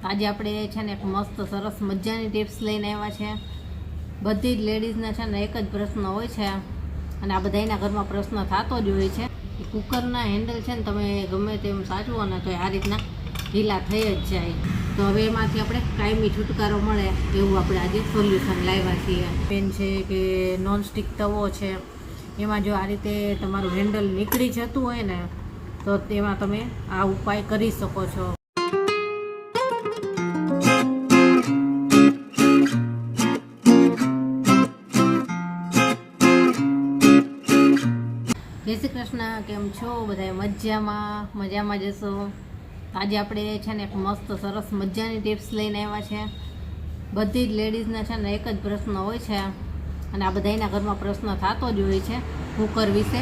આજે આપણે છે ને એક મસ્ત સરસ મજાની ટિપ્સ લઈને આવ્યા છે. બધી જ લેડીઝના છે ને એક જ પ્રશ્ન હોય છે અને આ બધાના ઘરમાં પ્રશ્ન થતો જ હોય છે. કુકરના હેન્ડલ છે ને તમે ગમે તેમ સાચવો ને તો આ રીતના ઢીલા થઈ જ જાય. તો હવે એમાંથી આપણે કાયમી છુટકારો મળે એવું આપણે આજે સોલ્યુશન લાવ્યા છીએ. પેન છે કે નોનસ્ટિક તવો છે, એમાં જો આ રીતે તમારું હેન્ડલ નીકળી જતું હોય ને તો તેમાં તમે આ ઉપાય કરી શકો છો. જય શ્રી કૃષ્ણ, કેમ છો બધા? મજામાં જશો. આજે આપણે છે ને એક મસ્ત સરસ મજાની ટિપ્સ લઈને આવ્યા છે. બધી જ લેડીઝના છે ને એક જ પ્રશ્ન હોય છે અને આ બધાના ઘરમાં પ્રશ્ન થતો જ હોય છે કુકર વિશે.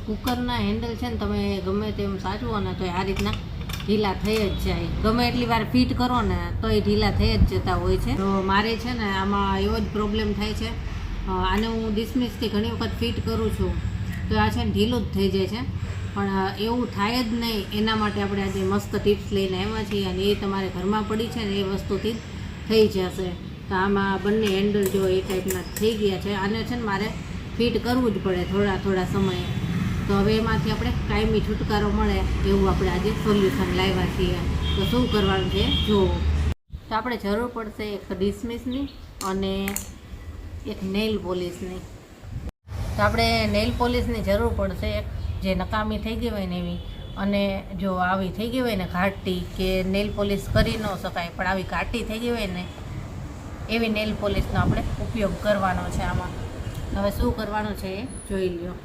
કુકરના હેન્ડલ છે ને તમે ગમે તેમ સાચવો ને તો આ રીતના ઢીલા થઈ જ જાય. ગમે એટલી વાર ફિટ કરો ને તો એ ઢીલા થઈ જ જતા હોય છે. તો મારે છે ને આમાં એવો જ પ્રોબ્લેમ થાય છે. આને હું ડિસમિસથી ઘણી વખત ફિટ કરું છું તો આ છે ને ઢીલું જ થઈ જાય છે, પણ એવું થાય જ નહીં. એના માટે આપણે આજે મસ્ત ટિપ્સ લઈને આવ્યા છીએ અને એ તમારે ઘરમાં પડી છે ને એ વસ્તુથી થઈ જશે. તો આમાં બંને હેન્ડલ જો એ ટાઈપના થઈ ગયા છે. આને છે ને મારે ફિટ કરવું જ પડે થોડા સમયે. તો હવે એમાંથી આપણે કાયમી છુટકારો મળે એવું આપણે આજે સોલ્યુશન લાવ્યા છીએ. તો શું કરવાનું છે જુઓ. તો આપણે જરૂર પડશે એક ડિસમિસની અને એક નેઇલ પોલિશની. તો આપણે નેઇલ પોલિશની જરૂર પડશે, એક જે નકામી થઈ ગઈ હોય ને એવી. અને જો આવી થઈ ગઈ હોય ને ઘાટી, કે નેઇલ પોલિશ કરી ન શકાય પણ આવી ઘાટી થઈ ગઈ હોય ને એવી નેઇલ પોલિશનો આપણે ઉપયોગ કરવાનો છે આમાં. હવે શું કરવાનું છે એ જોઈ લ્યો.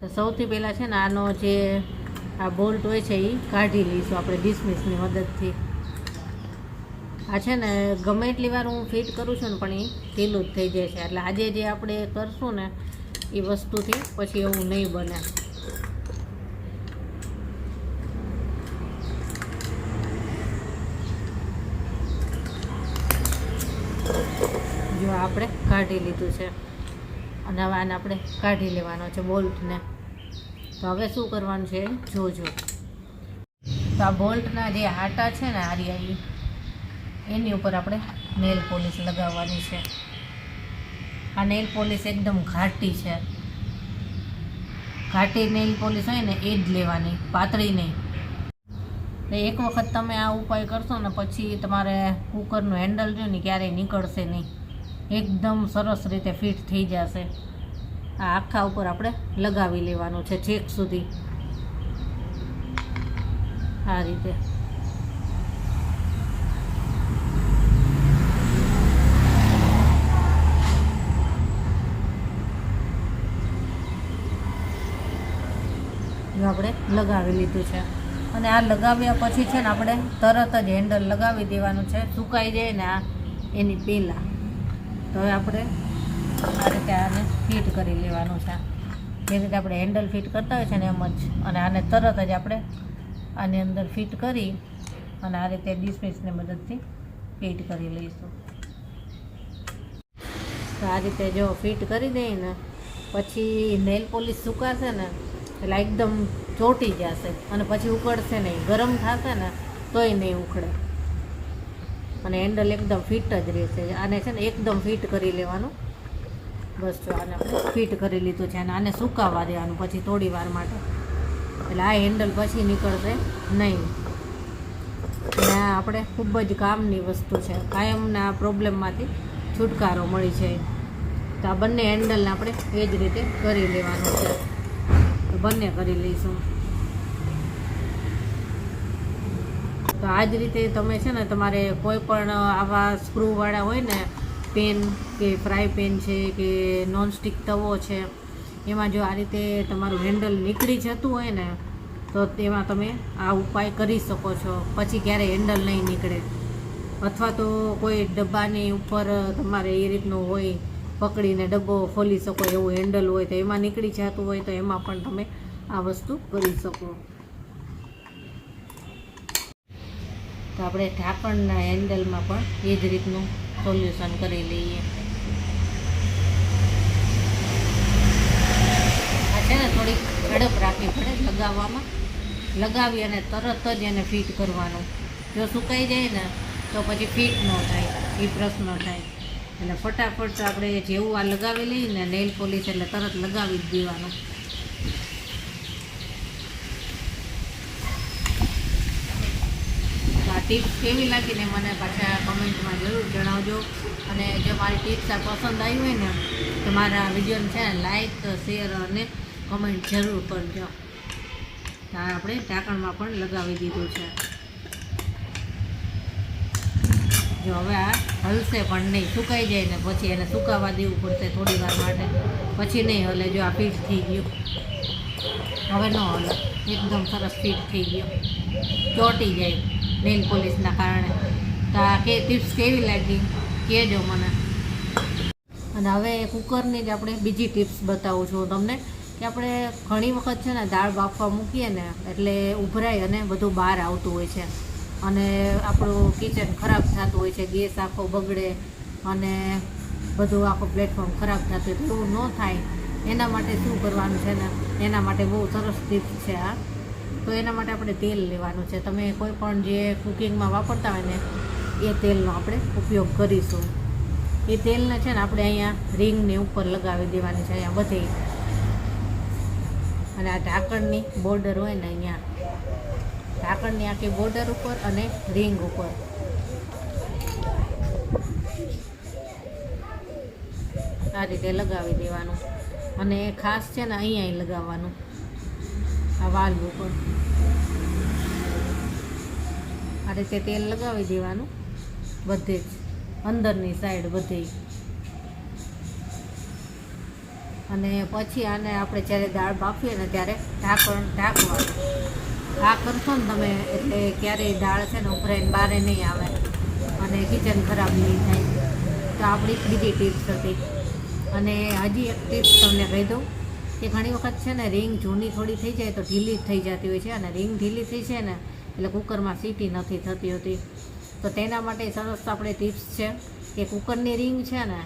તો સૌથી પહેલાં છે ને આનો જે આ બોલ્ટ હોય છે એ કાઢી લઈશું આપણે ડિસમિસની મદદથી. આ છે ને ગમે એટલી વાર હું ફિટ કરું છું ને પણ એ ઢીલું જ થઈ જાય છે. એટલે આજે જે આપણે કરશું ને એ વસ્તુથી પછી એવું નહીં બને. જો આપણે કાઢી લીધું છે અને હવે આને આપણે કાઢી લેવાનો છે બોલ્ટને. તો હવે શું કરવાનું છે જોજો. તો આ બોલ્ટના જે આટા છે ને આરિયા એની ઉપર આપણે નેલ પોલિશ લગાવવાની છે. આ નેલ પોલિશ એકદમ ઘાટી છે. ઘાટી નેલ પોલિશ હોય ને એ જ લેવાની, પાતળી નહીં. એક વખત તમે આ ઉપાય કરશો ને પછી તમારે કુકરનું હેન્ડલ જો ને ક્યારેય નીકળશે નહીં. એકદમ સરસ રીતે ફિટ થઈ જશે. આ આખા ઉપર આપણે લગાવી લેવાનું છે છેક સુધી આ રીતે. આપણે લગાવી લીધું છે અને આ લગાવ્યા પછી છે ને આપણે તરત જ હેન્ડલ લગાવી દેવાનું છે, સુકાઈ જાય ને આ એની પહેલાં. તો હવે આપણે આ રીતે આને ફિટ કરી લેવાનું છે. જે રીતે આપણે હેન્ડલ ફિટ કરતા હોય છે ને એમ જ. અને આને તરત જ આપણે આની અંદર ફિટ કરી અને આ રીતે ડિસમિસની મદદથી ફિટ કરી લઈશું. તો આ રીતે જો ફિટ કરી દઈએ ને પછી નેલ પોલિશ સુકાશે ને એટલે એકદમ ચોંટી જશે અને પછી ઉકળશે નહીં. ગરમ થશે ને તોય નહીં ઉખડે અને હેન્ડલ એકદમ ફિટ જ રહેશે. આને છે ને એકદમ ફિટ કરી લેવાનું. બસ જો આને ફિટ કરી લીધું છે અને આને સુકાવવા દેવાનું પછી થોડી વાર માટે. એટલે આ હેન્ડલ પછી નીકળશે નહીં. અને આ આપણે ખૂબ જ કામની વસ્તુ છે. કાયમના પ્રોબ્લેમમાંથી છુટકારો મળી છે. તો આ બંને હેન્ડલને આપણે એ જ રીતે કરી લેવાનું છે. તો બંને કરી લઈશું. તો આ જ રીતે તમે છે ને તમારે કોઈ પણ આવા સ્ક્રૂવાળા હોય ને પેન કે ફ્રાય પેન છે કે નોનસ્ટિક તવો છે, એમાં જો આ રીતે તમારું હેન્ડલ નીકળી જતું હોય ને તો તેમાં તમે આ ઉપાય કરી શકો છો. પછી ક્યારેય હેન્ડલ નહીં નીકળે. અથવા તો કોઈ ડબ્બાની ઉપર તમારે એ રીતનું હોય, પકડીને ડબ્બો ખોલી શકો એવું હેન્ડલ હોય તો એમાં નીકળી જતું હોય તો એમાં પણ તમે આ વસ્તુ કરી શકો. તો આપણે ઢાંકણના હેન્ડલમાં પણ એ જ રીતનું સોલ્યુશન કરી લઈએ. આ છે ને થોડીક ઝડપ રાખવી પડે લગાવવામાં. લગાવી અને તરત જ એને ફિટ કરવાનું. જો સુકાઈ જાય ને તો પછી ફિટ ન થાય, એ પ્રશ્ન થાય. એટલે ફટાફટ આપણે જેવું આ લગાવી લઈએ ને નેલ પોલિશ એટલે તરત લગાવી જ દેવાનું. આ ટિપ્સ કેવી લાગીને મને પાછા કમેન્ટમાં જરૂર જણાવજો. અને જો મારી ટિપ્સ આ પસંદ આવી હોય ને તો મારા વિડીયોને છે ને લાઈક, શેર અને કમેન્ટ જરૂર કરજો. આ આપણે ઢાંકણમાં પણ લગાવી દીધું છે. જો હવે આ હલશે પણ નહીં, સુકાઈ જાય ને પછી એને સુકાવા દેવું પડશે થોડી વાર માટે, પછી નહીં હલે. જો આ ફિટ થઈ ગયું, હવે ન હલે, એકદમ સરસ ફિટ થઈ ગયો, ચોંટી જાય નેલ પોલિશના કારણે. તો આ ટિપ્સ કેવી લાગી કહેજો મને. અને હવે કુકરની જ આપણે બીજી ટિપ્સ બતાવું છું તમને, કે આપણે ઘણી વખત છે ને દાળ બાફવા મૂકીએ ને એટલે ઉભરાય અને બધું બહાર આવતું હોય છે, અને આપણું કિચન ખરાબ થતું હોય છે, ગેસ આખો બગડે અને બધું આખો પ્લેટફોર્મ ખરાબ થતું હોય. તો એવું ન થાય એના માટે શું કરવાનું છે ને, એના માટે બહુ સરસ ટિપ્સ છે આ. તો એના માટે આપણે તેલ લેવાનું છે. તમે કોઈ પણ જે કુકિંગમાં વાપરતા હોય ને એ તેલનો આપણે ઉપયોગ કરીશું. એ તેલને છે ને આપણે અહીંયા રિંગની ઉપર લગાવી દેવાની છે, અહીંયા બધે. અને આ ઢાંકણની બોર્ડર હોય ને અહીંયા, ઢાંકણની આખી બોર્ડર ઉપર અને રિંગ ઉપર આ રીતે લગાવી દેવાનું. અને ખાસ છે ને અહીંયા લગાવવાનું, આ વાલ્વ ઉપર આ રીતે તેલ લગાવી દેવાનું બધે જ, અંદરની સાઈડ બધે. અને પછી આને આપણે જ્યારે દાળ બાફીએ ને ત્યારે ઢાંકવાનું. આ કરશો ને તમે એટલે ક્યારેય દાળ છે ને ઉભરાઈને બહાર નહીં આવે અને કિચન ખરાબ નહીં થાય. તો આપણી બીજી ટિપ્સ હતી. અને હજી એક ટિપ્સ તમને કહી દઉં કે ઘણી વખત છે ને રિંગ જૂની થોડી થઈ જાય તો ઢીલી થઈ જતી હોય છે, અને રિંગ ઢીલી થઈ છે ને એટલે કુકરમાં સીટી નથી થતી હોતી. તો તેના માટે સરસ આપણે ટિપ્સ છે કે કુકરની રિંગ છે ને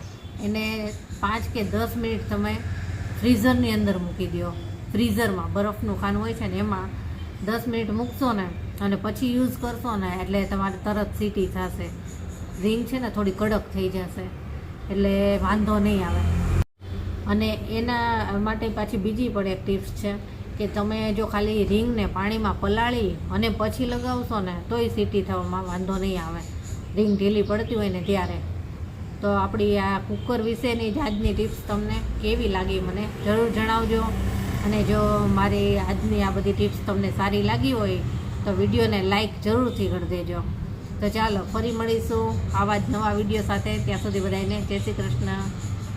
એને 5 કે 10 મિનિટ તમે ફ્રીઝરની અંદર મૂકી દો. ફ્રીઝરમાં બરફનું ખાનું હોય છે ને એમાં 10 મિનિટ મૂકશો ને અને પછી યુઝ કરશો ને એટલે તમારે તરત સીટી થશે. રિંગ છે ને થોડી કડક થઈ જશે એટલે વાંધો નહીં આવે. અને એના માટે પાછી બીજી પણ એક ટિપ્સ છે કે તમે જો ખાલી રિંગને પાણીમાં પલાળી અને પછી લગાવશો ને તોય સીટી થવામાં વાંધો નહીં આવે, રિંગ ઢીલી પડતી હોય ને ત્યારે. તો આપણી આ કુકર વિશેની જ આજની ટિપ્સ તમને કેવી લાગી મને જરૂર જણાવજો. અને જો મારી આજની આ બધી ટિપ્સ તમને સારી લાગી હોય તો વિડીયોને લાઈક જરૂરથી કરી દેજો. તો ચાલો ફરી મળીશું આવા જ નવા વિડીયો સાથે. ત્યાં સુધી બધાને જય શ્રી કૃષ્ણ.